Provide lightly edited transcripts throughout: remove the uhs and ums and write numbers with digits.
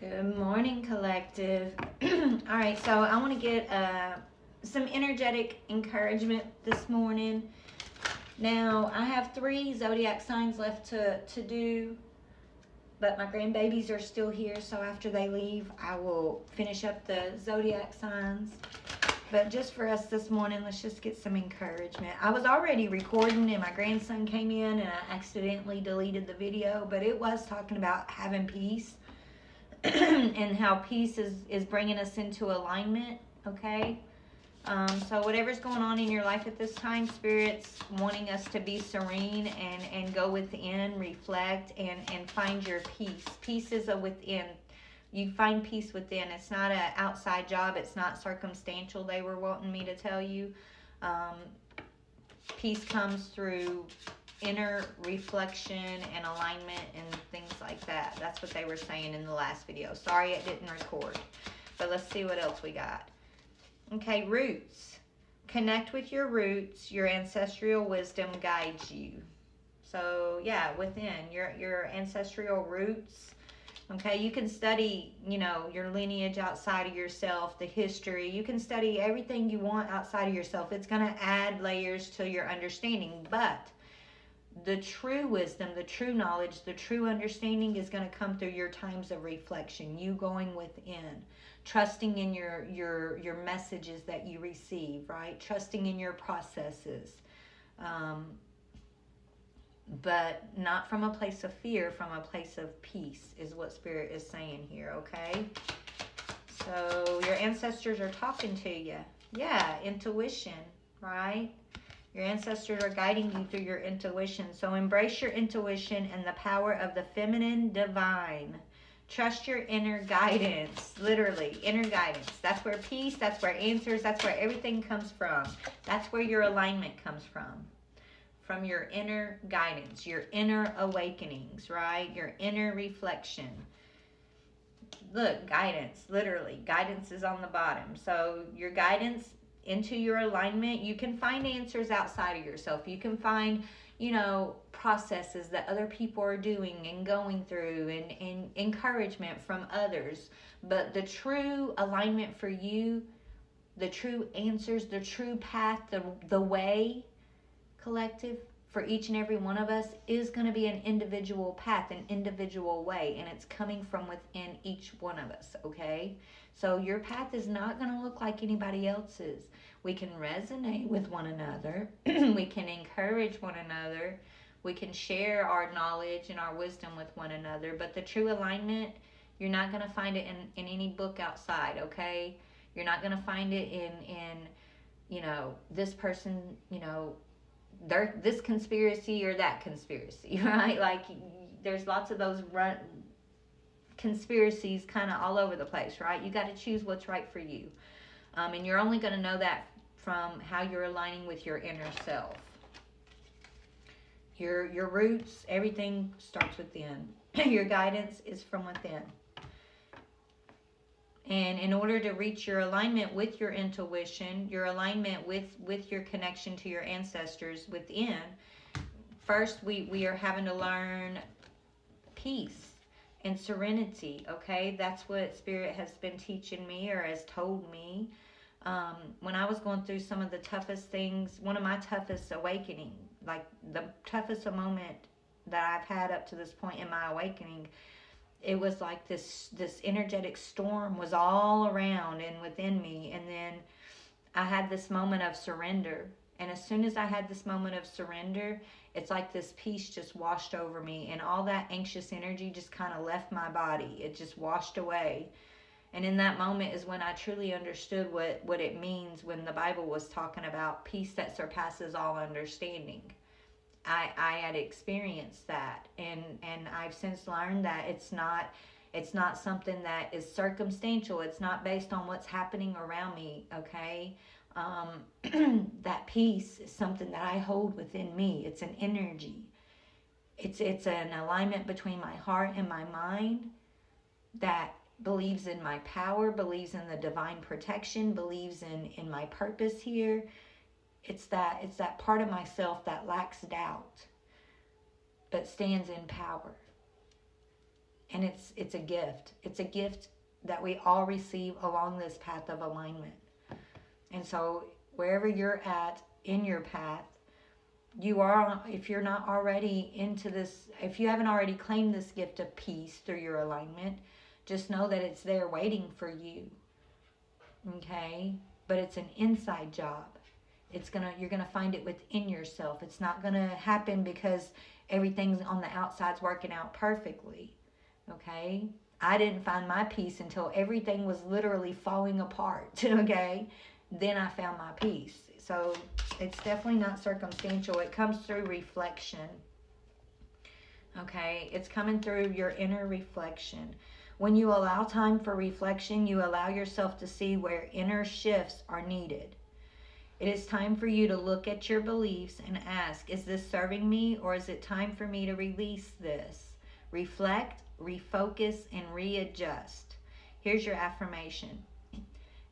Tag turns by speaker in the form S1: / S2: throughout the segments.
S1: Good morning, collective. All right, so I want to get some energetic encouragement this morning. Now, I have 3 zodiac signs left to do, but my grandbabies are still here, so after they leave, I will finish up the zodiac signs. But just for us this morning, let's just get some encouragement. I was already recording and my grandson came in and I accidentally deleted the video, but it was talking about having peace. And how peace is bringing us into alignment, okay? So whatever's going on in your life at this time, Spirit's wanting us to be serene and go within, reflect, and find your peace. Peace is a within. You find peace within. It's not an outside job. It's not circumstantial, they were wanting me to tell you. Peace comes through inner reflection and alignment and things like that. That's what they were saying in the last video. Sorry it didn't record. But let's see what else we got. Okay, roots. Connect with your roots. Your ancestral wisdom guides you. So, yeah, within your ancestral roots. Okay, you can study, your lineage outside of yourself, the history. You can study everything you want outside of yourself. It's going to add layers to your understanding. But the true wisdom, the true knowledge, the true understanding is going to come through your times of reflection, you going within, trusting in your messages that you receive, right? Trusting in your processes. But not from a place of fear, from a place of peace is what Spirit is saying here, okay? So your ancestors are talking to you. Yeah, intuition, right? Your ancestors are guiding you through your intuition. So embrace your intuition and the power of the feminine divine. Trust your inner guidance. Literally, inner guidance. That's where peace, that's where answers, that's where everything comes from. That's where your alignment comes from. From your inner guidance, your inner awakenings, right? Your inner reflection. Look, guidance, literally. Guidance is on the bottom. So your guidance into your alignment, you can find answers outside of yourself. You can find, processes that other people are doing and going through and encouragement from others. But the true alignment for you, the true answers, the true path, the way, collective, for each and every one of us is going to be an individual path, an individual way, and it's coming from within each one of us, okay? So your path is not going to look like anybody else's. We can resonate with one another. We can encourage one another. We can share our knowledge and our wisdom with one another. But the true alignment, you're not going to find it in any book outside, okay? You're not going to find it in this person, this conspiracy or that conspiracy, right? Like, there's lots of those conspiracies kind of all over the place, right? You got to choose what's right for you. And you're only going to know that from how you're aligning with your inner self. Your roots, everything starts within. Your guidance is from within. And in order to reach your alignment with your intuition, your alignment with your connection to your ancestors within, first we are having to learn peace and serenity, okay? That's what Spirit has been teaching me or has told me. When I was going through some of the toughest things, one of my toughest awakening, like the toughest moment that I've had up to this point in my awakening, it was like this energetic storm was all around and within me. And then I had this moment of surrender. And as soon as I had this moment of surrender, it's like this peace just washed over me. And all that anxious energy just kind of left my body. It just washed away. And in that moment is when I truly understood what it means when the Bible was talking about peace that surpasses all understanding. I had experienced that, and I've since learned that it's not something that is circumstantial. It's not based on what's happening around me, okay? That peace is something that I hold within me. It's an energy. It's an alignment between my heart and my mind that believes in my power, believes in the divine protection, believes in my purpose here. It's that part of myself that lacks doubt, but stands in power. And it's a gift. It's a gift that we all receive along this path of alignment. And so wherever you're at in your path, you are, if you're not already into this, if you haven't already claimed this gift of peace through your alignment, just know that it's there waiting for you. Okay? But it's an inside job. You're gonna find it within yourself. It's not gonna happen because everything's on the outside's working out perfectly. Okay? I didn't find my peace until everything was literally falling apart. Okay? Then I found my peace. So it's definitely not circumstantial. It comes through reflection. Okay? It's coming through your inner reflection. When you allow time for reflection, you allow yourself to see where inner shifts are needed. It is time for you to look at your beliefs and ask, is this serving me, or is it time for me to release this? Reflect, refocus, and readjust. Here's your affirmation.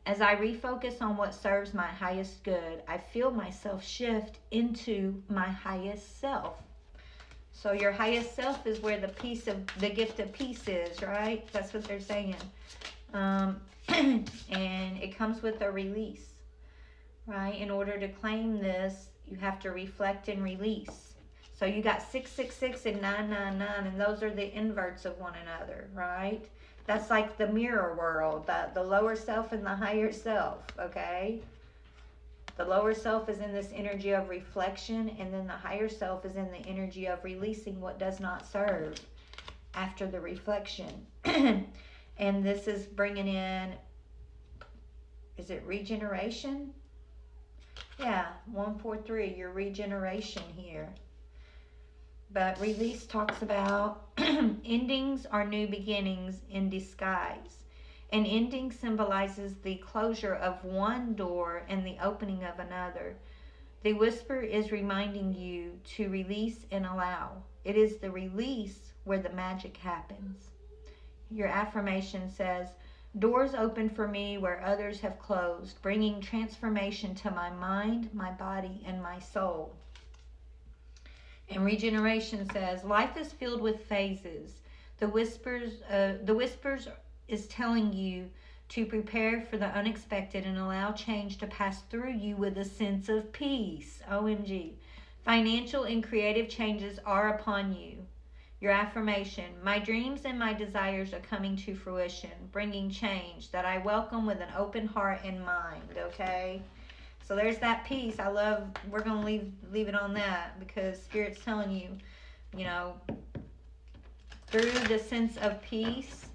S1: As I refocus on what serves my highest good, I feel myself shift into my highest self. So your highest self is where the gift of peace is, right? That's what they're saying. And it comes with a release. Right? In order to claim this, you have to reflect and release. So you got 666 and 999, and those are the inverts of one another, right? That's like the mirror world, the lower self and the higher self, okay? The lower self is in this energy of reflection, and then the higher self is in the energy of releasing what does not serve after the reflection. And this is bringing in, is it regeneration? Yeah, 143, your regeneration here. But release talks about endings are new beginnings in disguise. An ending symbolizes the closure of one door and the opening of another. The whisper is reminding you to release and allow. It is the release where the magic happens. Your affirmation says, doors open for me where others have closed, bringing transformation to my mind, my body, and my soul. And regeneration says, life is filled with phases. The whispers is telling you to prepare for the unexpected and allow change to pass through you with a sense of peace. OMG. Financial and creative changes are upon you. Your affirmation, my dreams and my desires are coming to fruition, bringing change that I welcome with an open heart and mind, okay? So there's that peace. We're going to leave it on that, because Spirit's telling you, you know, through the sense of peace,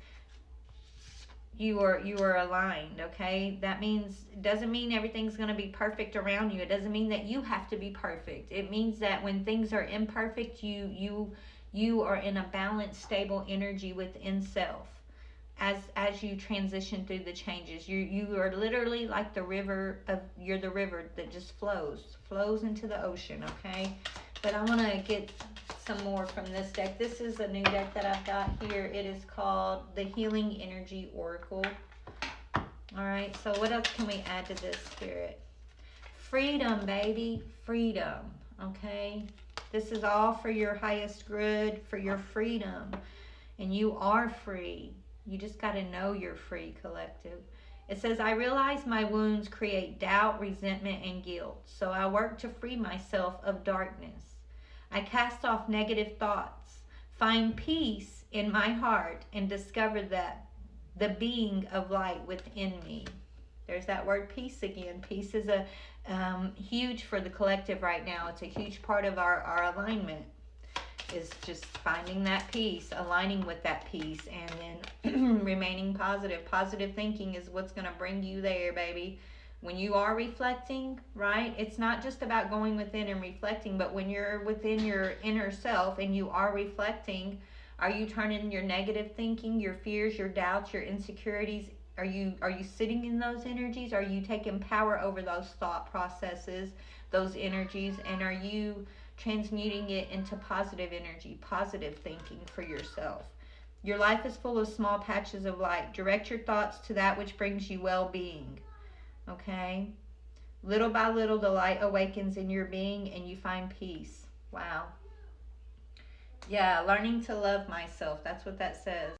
S1: you are aligned, okay? That means, it doesn't mean everything's going to be perfect around you. It doesn't mean that you have to be perfect. It means that when things are imperfect, you are in a balanced, stable energy within self. As you transition through the changes, you are literally like you're the river that just flows into the ocean, okay? But I want to get some more from this deck. This is a new deck that I've got here. It is called the Healing Energy Oracle. All right, so what else can we add to this, Spirit? Freedom, baby, freedom, okay? This is all for your highest good, for your freedom. And you are free. You just got to know you're free, collective. It says, I realize my wounds create doubt, resentment, and guilt. So I work to free myself of darkness. I cast off negative thoughts, find peace in my heart, and discover that the being of light within me. There's that word peace again. Peace is a huge for the collective right now. It's a huge part of our alignment, is just finding that peace, aligning with that peace, and then remaining positive. Positive thinking is what's going to bring you there, baby. When you are reflecting, right, it's not just about going within and reflecting, but when you're within your inner self and you are reflecting, are you turning your negative thinking, your fears, your doubts, your insecurities, are you sitting in those energies? Are you taking power over those thought processes, those energies, and are you transmuting it into positive energy, positive thinking for yourself? Your life is full of small patches of light. Direct your thoughts to that which brings you well-being. Okay? Little by little, the light awakens in your being and you find peace. Wow. Yeah, learning to love myself. That's what that says.